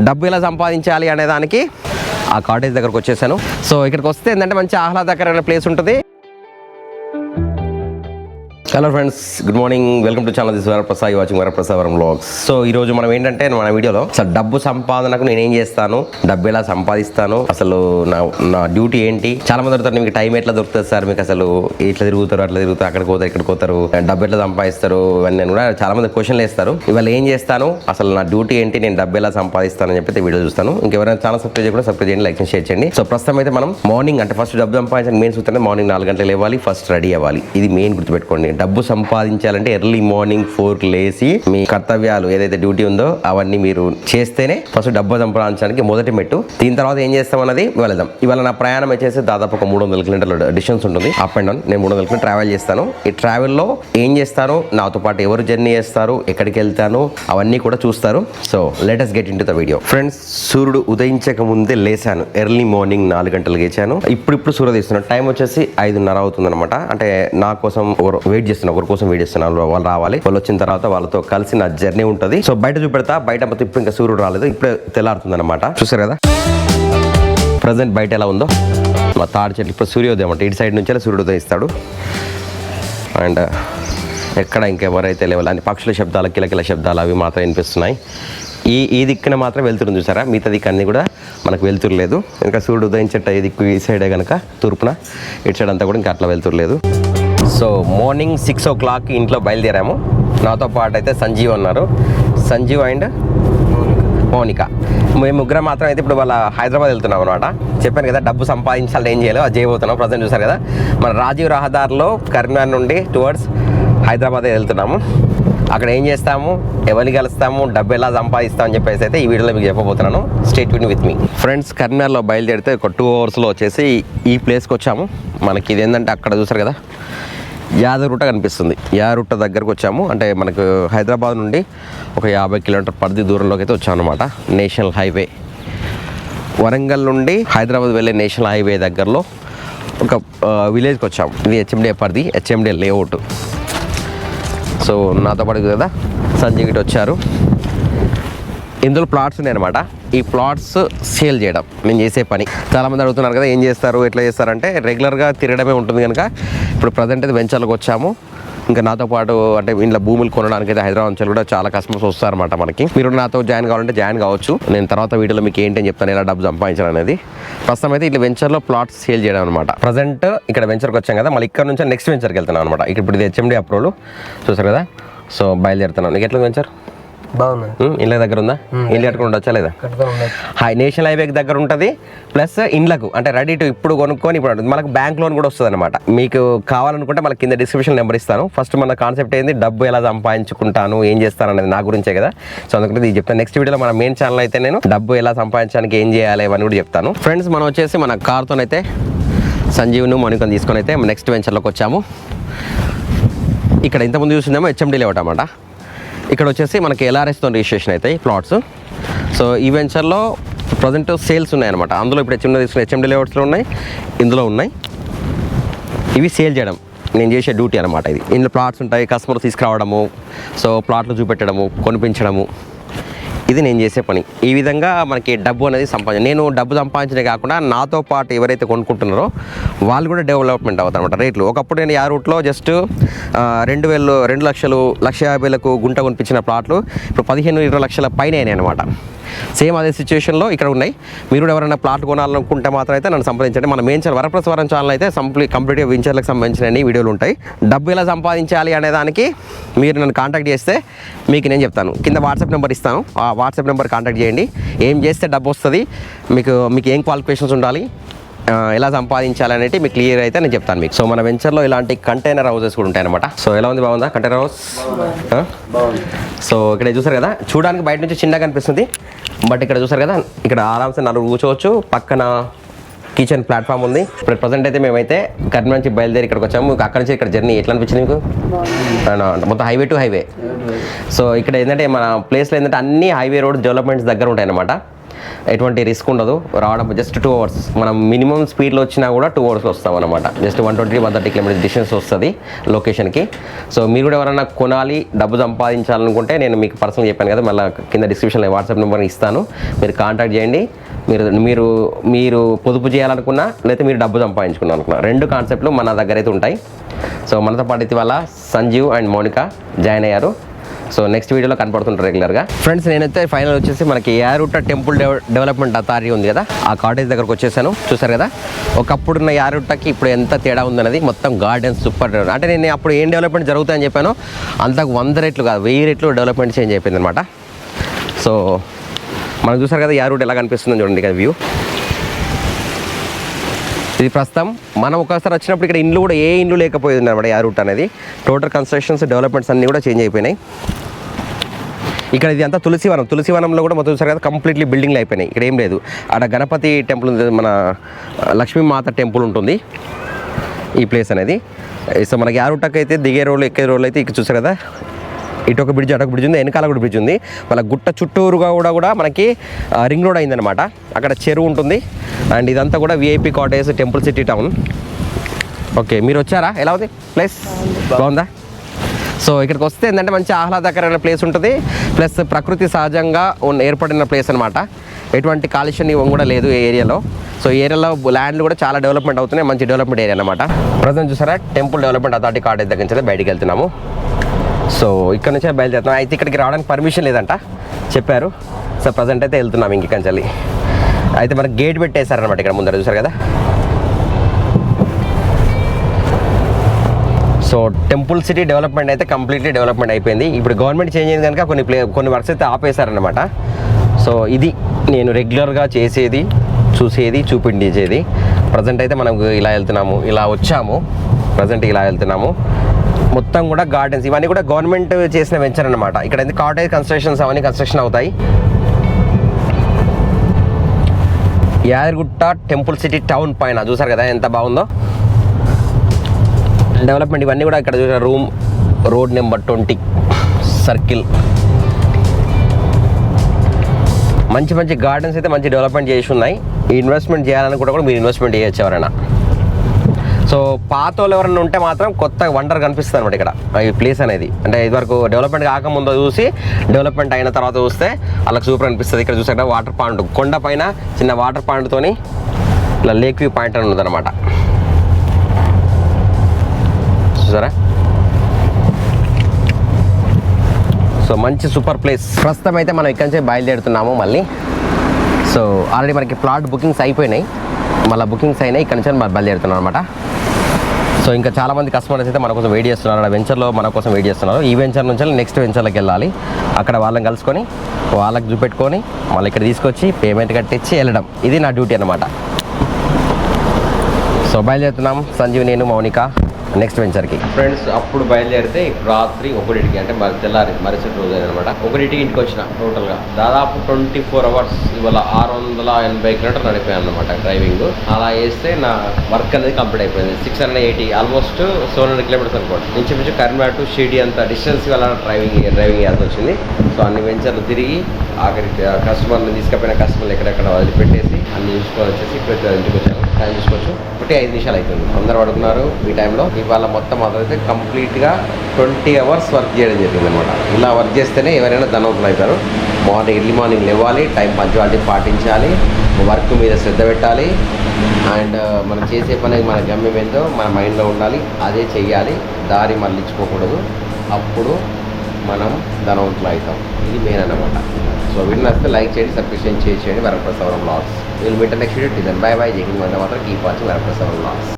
డబ్బు ఎలా సంపాదించాలి అనే దానికి ఆ కాటేజ్ దగ్గరకు వచ్చేసాను. సో ఇక్కడికి వస్తే ఏంటంటే మంచి ఆహ్లాదకరమైన ప్లేస్ ఉంటుంది. Hello friends, good morning, welcome to channel. This Varaprasad, you watching Varaprasad vlogs. So ఈరోజు మనం ఏంటంటే మన వీడియోలో అసలు డబ్బు సంపాదనకు నేనేం చేస్తాను, డబ్బు ఎలా సంపాదిస్తాను, అసలు నా డ్యూటీ ఏంటి. చాలా మంది అడుగుతారు, మీకు టైం ఎట్లా దొరుకుతుంది సార్, మీకు అసలు ఇట్లా తిరుగుతారు అట్లా తిరుగుతారు, అక్కడికి పోతారు ఇక్కడికి పోతారు, డబ్బు ఎట్లా సంపాదిస్తారు, ఇవన్నీ కూడా చాలా మంది క్వశ్చన్లు వేస్తారు. ఇవాళ ఏం చేస్తాను, అసలు నా డ్యూటీ ఏంటి, నేను డబ్బు ఎలా సంపాదిస్తాను అని చెప్పి వీడియో చూస్తాను. ఇంకెవరైనా ఛానల్ సబ్స్క్రైబ్ చేయకుండా సబ్స్క్రైబ్ చేయండి, లైక్ షేర్ చేయండి. సో ప్రస్తుతం అయితే మనం మార్నింగ్ అంటే ఫస్ట్ డబ్బు సంపాదించడానికి మెయిన్ సూత్రం మార్నింగ్ 4 గంటలు లేవాలి, ఫస్ట్ రెడీ అవ్వాలి. ఇది మెయిన్ గుర్తుపెట్టుకోండి. డబ్బు సంపాదించాలంటే ఎర్లీ మార్నింగ్ 4కి లేసి మీ కర్తవ్యాలు ఏదైతే డ్యూటీ ఉందో అవన్నీ మీరు చేస్తేనే ఫస్ట్ డబ్బు సంపాదించడానికి మొదటి మెట్టు. దీని తర్వాత ఏం చేస్తామన్నది వెళదాం. ఇవాళ నా ప్రయాణం వచ్చేసి దాదాపు ఒక 300 కిలోమీటర్ల డిస్టెన్స్ ఉంటుంది, అప్ అండ్ డౌన్. నేను 300 కిలోమీటర్ ట్రావెల్ చేస్తాను. ఈ ట్రావెల్లో ఏం చేస్తాను, నాతో పాటు ఎవరు జర్నీ చేస్తారు, ఎక్కడికి వెళ్తాను, అవన్నీ కూడా చూస్తారు. So let us get into the video. Friends, సూర్యుడు ఉదయించక ముందే లేసాను. ఎర్లీ మార్నింగ్ 4 గంటలకు లేచాను. ఇప్పుడు సూర్యుడు తీస్తున్నాను. టైం వచ్చేసి 5:30 అవుతుంది అనమాట. అంటే నా కోసం వెయిట్ చేస్తున్నాను, ఒకరి కోసం వెయిట్ చేస్తున్నాను. వాళ్ళు రావాలి, వాళ్ళు వచ్చిన తర్వాత వాళ్ళతో కలిసి నా జర్నీ ఉంటుంది. సో బయట చూపెడతా. బయట మొత్తం ఇప్పుడు ఇంకా సూర్యుడు రాలేదు, ఇప్పుడే తెల్లారుతుంది అనమాట. చూసారు కదా ప్రజెంట్ బయట ఎలా ఉందో. మా తాడి చెట్లు ఇప్పుడు సూర్యోదయం అంటే ఇటు సైడ్ నుంచే సూర్యుడు ఉదయిస్తాడు. అండ్ ఎక్కడ ఇంకెవరైతే లేవాలి అని పక్షుల శబ్దాలు, కిలకిల శబ్దాలు అవి మాత్రం వినిపిస్తున్నాయి. ఈ దిక్కున మాత్రం వెళ్తురు చూసారా, మిగతా దిక్కు అన్నీ కూడా మనకు వెళ్తురు లేదు. ఇంకా సూర్యుడు ఉదయించేట ఈ దిక్కు ఈ సైడే కనుక తూర్పున, ఇటు సైడ్ అంతా కూడా ఇంకా అట్లా వెళ్తురు లేదు. సో మార్నింగ్ 6 o'clock ఇంట్లో బయలుదేరాము. నాతో పాటు అయితే సంజీవ్ ఉన్నారు, సంజీవ్ అండ్ మౌనిక. మేము ముగ్గురం మాత్రం అయితే ఇప్పుడు వాళ్ళ హైదరాబాద్ వెళ్తున్నాం అనమాట. చెప్పాను కదా డబ్బు సంపాదించాలని ఏం చేయాలో అది చేయబోతున్నాం. ప్రజెంట్ చూసారు కదా మన రాజీవ్ రహదారిలో కరీంనగర్ నుండి టువర్డ్స్ హైదరాబాద్ వెళ్తున్నాము. అక్కడ ఏం చేస్తాము, ఎవరిని కలుస్తాము, డబ్బు ఎలా సంపాదిస్తాం అని చెప్పేసి అయితే ఈ వీడియోలో మీకు చెప్పబోతున్నాను. Stay tune with me. Friends, కరీంనగర్లో బయలుదేరితే ఒక 2 hours వచ్చేసి ఈ ప్లేస్కి వచ్చాము. మనకి ఇది ఏంటంటే అక్కడ చూసారు కదా యాదగిరిగుట్ట కనిపిస్తుంది. యాదగిరిగుట్ట దగ్గరకు వచ్చాము. అంటే మనకు హైదరాబాద్ నుండి ఒక 50 కిలోమీటర్ పరిధి దూరంలోకి అయితే వచ్చాము అనమాట. నేషనల్ హైవే, వరంగల్ నుండి హైదరాబాద్ వెళ్ళే నేషనల్ హైవే దగ్గరలో ఒక విలేజ్కి వచ్చాము. ఇది హెచ్ఎండిఏ పరిధి, హెచ్ఎండిఏ లేఅవుట్. సో నాతో పాటు కదా సంజయ్ గిట్ వచ్చారు. ఇందులో ప్లాట్స్ ఉన్నాయన్నమాట. ఈ ప్లాట్స్ సేల్ చేయడం నేను చేసే పని. చాలామంది అడుగుతున్నారు కదా ఏం చేస్తారు, ఎట్లా చేస్తారంటే రెగ్యులర్గా తిరగడమే ఉంటుంది కనుక ఇప్పుడు ప్రజెంట్ అయితే వెంచర్లకు వచ్చాము. ఇంకా నాతో పాటు అంటే ఇంట్లో భూములు కొనడానికి అయితే హైదరాబాద్ నుంచి కూడా చాలా కస్టమర్స్ వస్తారన్నమాట మనకి. మీరు నాతో జాయిన్ కావాలంటే జాయిన్ కావచ్చు. నేను తర్వాత వీడియోలో మీకు ఏంటని చెప్తాను, ఎలా డబ్బు సంపాదించాలనేది. ప్రస్తుతం అయితే ఇట్లా వెంచర్లో ప్లాట్స్ సేల్ చేయడం అనమాట. ప్రజెంట్ ఇక్కడ వెంచర్కి వచ్చాం కదా, మళ్ళీ ఇక్కడ నుంచి నెక్స్ట్ వెంచర్కి వెళ్తున్నాను అనమాట. ఇప్పుడు ఇది హెచ్ఎండి అప్రూవల్ చూసారు కదా. సో బయలుదేరుతున్నాను. నీకు ఎట్లా వెంచర్ బాగుంది, ఇళ్ళ దగ్గర ఉందా? ఇల్లు కట్టుకుని ఉండొచ్చా లేదా? నేషనల్ హైవేకి దగ్గర ఉంటుంది, ప్లస్ ఇండ్లకు అంటే రెడీ టు ఇప్పుడు కొనుక్కొని ఇప్పుడు మనకు బ్యాంక్ లోన్ కూడా వస్తుంది అనమాట. మీకు కావాలనుకుంటే మనకి కింద డిస్క్రిప్షన్ నెంబర్ ఇస్తాను. ఫస్ట్ మన కాన్సెప్ట్ ఏంది, డబ్బు ఎలా సంపాదించుకుంటాను, ఏం చేస్తాను అనేది నా గురించే కదా. సో అందుకంటే ఇది చెప్తాను. నెక్స్ట్ వీడియోలో మన మెయిన్ ఛానల్ అయితే నేను డబ్బు ఎలా సంపాదించడానికి ఏం చేయాలి అని కూడా చెప్తాను. ఫ్రెండ్స్, మనం వచ్చేసి మన కార్తోనైతే సంజీవ్ను మౌనికను తీసుకొని అయితే నెక్స్ట్ వెంచర్లోకి వచ్చాము. ఇక్కడ ఇంతకుముందు చూసిందేమో హెచ్ఎండి లేఅవుట్ అన్నమాట. ఇక్కడ వచ్చేసి మనకి ఎల్ఆర్ఎస్తో రిజిస్ట్రేషన్ అవుతాయి ప్లాట్స్. సో ఈ వెంచర్లో ప్రజెంట్ సేల్స్ ఉన్నాయన్నమాట. అందులో ఇప్పుడు హెచ్ఎండి లేఅవుట్స్లో ఉన్నాయి, ఇందులో ఉన్నాయి. ఇవి సేల్ చేయడం నేను చేసే డ్యూటీ అనమాట. ఇది ఇందులో ప్లాట్స్ ఉంటాయి, కస్టమర్ తీసుకురావడము, సో ప్లాట్లు చూపెట్టడము, కొనిపించడము, ఇది నేను చేసే పని. ఈ విధంగా మనకి డబ్బు అనేది నేను డబ్బు సంపాదించడే కాకుండా నాతో పాటు ఎవరైతే కొనుక్కుంటున్నారో వాళ్ళు కూడా డెవలప్మెంట్ అవుతారు అనమాట. రేట్లు ఒకప్పుడు నేను ఆ రూట్లో జస్ట్ 2,000, 2 లక్షలు, 1,50,000కు గుంట కొనిపించిన ప్లాట్లు ఇప్పుడు 15-20 లక్షల పైన అయినాయి అనమాట. సేమ్ అదే సిచ్యువేషన్లో ఇక్కడ ఉన్నాయి. మీరు కూడా ఎవరైనా ప్లాట్ కొనాలనుకుంటే మాత్రం అయితే నన్ను సంప్రదించండి. మన మెయిన్ ఛానల్ వరప్రసాద్ ఛానల్ అయితే కంప్లీట్గా వెంచర్లకు సంబంధించిన వీడియోలు ఉంటాయి. డబ్బు ఎలా సంపాదించాలి అనే దానికి మీరు నన్ను కాంటాక్ట్ చేస్తే మీకు నేను చెప్తాను. కింద వాట్సాప్ నెంబర్ ఇస్తాను, ఆ వాట్సాప్ నెంబర్ కాంటాక్ట్ చేయండి. ఏం చేస్తే డబ్బు వస్తుంది, మీకు ఏం క్వాలిఫికేషన్స్ ఉండాలి, ఎలా సంపాదించాలి అనేది మీకు క్లియర్ అయితే నేను చెప్తాను మీకు. సో మన వెంచర్లో ఇలాంటి కంటైనర్ హౌసెస్ కూడా ఉంటాయి అనమాట. సో ఎలా ఉంది, బాగుందా కంటైనర్ హౌస్? సో ఇక్కడ చూసారు కదా, చూడడానికి బయట నుంచి చిన్నగా అనిపిస్తుంది, బట్ ఇక్కడ చూసారు కదా, ఇక్కడ ఆరామ్సే 4 కూర్చోవచ్చు. పక్కన కిచెన్ ప్లాట్ఫామ్ ఉంది. ఇప్పుడు ప్రజెంట్ అయితే మేమైతే కరీంనగర్ నుంచి బయలుదేరి ఇక్కడికి వచ్చాము. మీకు అక్కడ నుంచి ఇక్కడ జర్నీ ఎట్లా అనిపించింది మీకు? మొత్తం హైవే టు హైవే. సో ఇక్కడ ఏంటంటే మన ప్లేస్లో ఏంటంటే అన్ని హైవే రోడ్ డెవలప్మెంట్స్ దగ్గర ఉంటాయి అన్నమాట. ఎటువంటి రిస్క్ ఉండదు రావడం. జస్ట్ 2 hours మనం మినిమం స్పీడ్లో వచ్చినా కూడా 2 hours వస్తాం అనమాట. జస్ట్ 120-130 కిలోమీటర్స్ డిస్టెన్స్ వస్తుంది లొకేషన్కి. సో మీరు కూడా ఎవరైనా కొనాలి, డబ్బు సంపాదించాలనుకుంటే నేను మీకు పర్సనల్ చెప్పాను కదా, మళ్ళీ కింద డిస్క్రిప్షన్లో వాట్సాప్ నెంబర్ ఇస్తాను, మీరు కాంటాక్ట్ చేయండి. మీరు పొదుపు చేయాలనుకున్నా లేకపోతే మీరు డబ్బు సంపాదించుకున్నా అనుకున్నా 2 కాన్సెప్ట్లు మన దగ్గర అయితే ఉంటాయి. సో మనతో పాటు అయితే వాళ్ళ సంజీవ్ అండ్ మౌనిక జాయిన్ అయ్యారు. సో నెక్స్ట్ వీడియోలో కనపడుతుంటారు రెగ్యులర్గా. ఫ్రెండ్స్ నేనైతే ఫైనల్ వచ్చేసి మనకి యారుట టెంపుల్ డెవలప్మెంట్ అథారిటీ ఉంది కదా, ఆ కాటేజ్ దగ్గరకు వచ్చేసాను. చూసారు కదా ఒకప్పుడున్న యారుటకి ఇప్పుడు ఎంత తేడా ఉందన్నది. మొత్తం గార్డెన్స్ సూపర్. అంటే నేను అప్పుడు ఏం డెవలప్మెంట్ జరుగుతాయని చెప్పాను, అంతకు 100 రెట్లు కాదు 1000 రెట్లు డెవలప్మెంట్ చేంజ్ అయిపోయింది అనమాట. సో మనం చూసారు కదా యారుట్ ఎలా కనిపిస్తుందని చూడండి కదా వ్యూ. ఇది ప్రస్తుతం మనం ఒకసారి వచ్చినప్పుడు ఇక్కడ ఇండ్లు కూడా ఏ ఇండ్లు లేకపోయింది అనమాట. యారుట్ అనేది టోటల్ కన్స్ట్రక్షన్స్ డెవలప్మెంట్స్ అన్నీ కూడా చేంజ్ అయిపోయినాయి. ఇక్కడ ఇది అంతా తులసివనంలో కూడా మొత్తం చూసారు కదా కంప్లీట్లీ బిల్డింగ్లు అయిపోయినాయి. ఇక్కడ ఏం లేదు. అక్కడ గణపతి టెంపుల్ ఉంది, మన లక్ష్మీమాత టెంపుల్ ఉంటుంది ఈ ప్లేస్ అనేది. సో మనకి యారుటకి అయితే దిగే రోడ్లు ఎక్కే రోడ్లు అయితే ఇక్కడ చూసారు కదా, ఇటు ఒక బ్రిడ్జ్ అటు ఒక బ్రిడ్జ్ ఉంది, వెనకాల కూడా బ్రిడ్జ్ ఉంది. మళ్ళీ గుట్ట చుట్టూరుగా కూడా మనకి రింగ్ రోడ్ అయిందనమాట. అక్కడ చెరువు ఉంటుంది. అండ్ ఇదంతా కూడా VIP cottage temple city town. Okay మీరు వచ్చారా, ఎలా ఉంది ప్లేస్? బాగుందా? సో ఇక్కడికి వస్తే ఏంటంటే మంచి ఆహ్లాదకరమైన ప్లేస్ ఉంటుంది, ప్లస్ ప్రకృతి సహజంగా ఏర్పడిన ప్లేస్ అనమాట. ఎటువంటి కాలుష్యం కూడా లేదు ఈ ఏరియాలో. సో ఈ ఏరియాలో ల్యాండ్లు కూడా చాలా డెవలప్మెంట్ అవుతున్నాయి, మంచి డెవలప్మెంట్ ఏరియా అనమాట. ప్రజెంట్ చూసారా టెంపుల్ డెవలప్మెంట్ అథారిటీ కాటేజ్ దగ్గర నుంచి బయటికి వెళ్తున్నాము. సో ఇక్కడ నుంచే బయలుదేరుతున్నాం. అయితే ఇక్కడికి రావడానికి పర్మిషన్ లేదంట చెప్పారు. సో ప్రజెంట్ అయితే వెళ్తున్నాం ఇంకంచెల్లి. అయితే మనకి గేట్ పెట్టేశారనమాట ఇక్కడ ముందర చూసారు కదా. సో టెంపుల్ సిటీ డెవలప్మెంట్ అయితే కంప్లీట్లీ డెవలప్మెంట్ అయిపోయింది. ఇప్పుడు గవర్నమెంట్ చేంజ్ అయింది కనుక కొన్ని వర్క్స్ అయితే ఆపేశారనమాట. సో ఇది నేను రెగ్యులర్గా చేసేది, చూసేది, చూపించేది. ప్రజెంట్ అయితే మనం ఇలా వెళ్తున్నాము, ఇలా వచ్చాము, ప్రజెంట్ ఇలా వెళ్తున్నాము. మొత్తం కూడా గార్డెన్స్ ఇవన్నీ కూడా గవర్నమెంట్ చేసిన వెంచర్ అనమాట. ఇక్కడ కాటేజ్ కన్స్ట్రక్షన్స్ అవన్నీ కన్స్ట్రక్షన్ అవుతాయి. యాదగిరిగుట్ట టెంపుల్ సిటీ టౌన్ పైన చూసారు కదా ఎంత బాగుందో డెవలప్మెంట్. ఇవన్నీ కూడా ఇక్కడ చూసారు రూమ్ రోడ్ నెంబర్ 20 సర్కిల్. మంచి మంచి గార్డెన్స్ అయితే మంచి డెవలప్మెంట్ చేసి ఉన్నాయి. ఇన్వెస్ట్మెంట్ చేయాలనుకుంటే కూడా మీరు ఇన్వెస్ట్మెంట్ చేయొచ్చు ఎవరైనా. సో పాత వాళ్ళు ఎవరైనా ఉంటే మాత్రం కొత్త వండర్ కనిపిస్తుంది అనమాట ఇక్కడ ఈ ప్లేస్ అనేది. అంటే ఇదివరకు డెవలప్మెంట్ కాకముందు చూసి డెవలప్మెంట్ అయిన తర్వాత చూస్తే వాళ్ళకి సూపర్ అనిపిస్తుంది. ఇక్కడ చూసాక వాటర్ పాయింట్, కొండ పైన చిన్న వాటర్ పాయింట్తోని ఇలా లేక్ వ్యూ పాయింట్ అని ఉందన్నమాట. చూసారా? సో మంచి సూపర్ ప్లేస్. ప్రస్తుతం అయితే మనం ఇక్కడి నుంచి బయలుదేరుతున్నాము మళ్ళీ. సో ఆల్రెడీ మనకి ప్లాట్ బుకింగ్స్ అయిపోయినాయి, మళ్ళీ బుకింగ్స్ అయినాయి. ఇక్కడ నుంచి మనం బయలుదేరుతున్నాం అనమాట. సో ఇంకా చాలామంది కస్టమర్స్ అయితే మన కోసం వెయిట్ చేస్తున్నారు, ఆ వెంచర్లో మన కోసం వెయిట్ చేస్తున్నారు. ఈ వెంచర్ నుంచి నెక్స్ట్ వెంచర్లోకి వెళ్ళాలి. అక్కడ వాళ్ళని కలుసుకొని వాళ్ళకి చూపెట్టుకొని మళ్ళీ ఇక్కడ తీసుకొచ్చి పేమెంట్ కట్టించి వెళ్ళడం. ఇది నా డ్యూటీ అనమాట. సో బయలుదేరుతున్నాం సంజీవ్, నేను, మౌనిక నెక్స్ట్ వెంచర్కి. ఫ్రెండ్స్ అప్పుడు బయలుదేరితే రాత్రి 1కి అంటే తెల్లారి మరుసటి రోజు అనమాట 1కి ఇంటికి వచ్చిన. టోటల్గా దాదాపు 24 hours ఇవాళ 680 కిలోమీటర్లు నడిపోయాను అనమాట డ్రైవింగ్. అలా వేస్తే నా వర్క్ అనేది కంప్లీట్ అయిపోయింది. 680 ఆల్మోస్ట్ 700 కిలోమీటర్స్ అనుకోండి. ఇంచుమించు కరీంనగర్ టు షిరిడి అంత డిస్టెన్స్ వల్ల డ్రైవింగ్ చేయాల్సి వచ్చింది. సో అన్ని వెంచర్లు తిరిగి ఆఖరి కస్టమర్ని తీసుకుపోయిన కస్టమర్లు ఎక్కడెక్కడ వదిలిపెట్టేసి అన్ని చూసుకొని వచ్చేసి ఇప్పుడు ఇంటికి వచ్చాను. టైం చూసుకోవచ్చు 5 నిమిషాలు అవుతుంది. అందరూ పడుకున్నారు ఈ టైంలో. ఇవాళ మొత్తం అదైతే కంప్లీట్గా 20 hours వర్క్ చేయడం జరిగింది అనమాట. ఇలా వర్క్ చేస్తేనే ఎవరైనా ధనవంతులు అవుతారు. ఎర్లీ మార్నింగ్ లేవాలి, టైం పంచువాలిటీ పాటించాలి, వర్క్ మీద శ్రద్ధ పెట్టాలి. అండ్ మనం చేసే పని మన గమ్యం ఏందో మన మైండ్లో ఉండాలి, అదే చెయ్యాలి, దారి మళ్ళించుకోకూడదు. అప్పుడు మనం ధనవంతులు అవుతాం. ఇది మెయిన్ అన్నమాట. సో వీడియో నచ్చితే లైక్ చేయండి, సబ్స్క్రైబ్ చేయండి. Varaprasad vlogs will meet next video. Bye bye. జై హింద్, వందే మాతరం. Keep watching Varaprasad vlogs.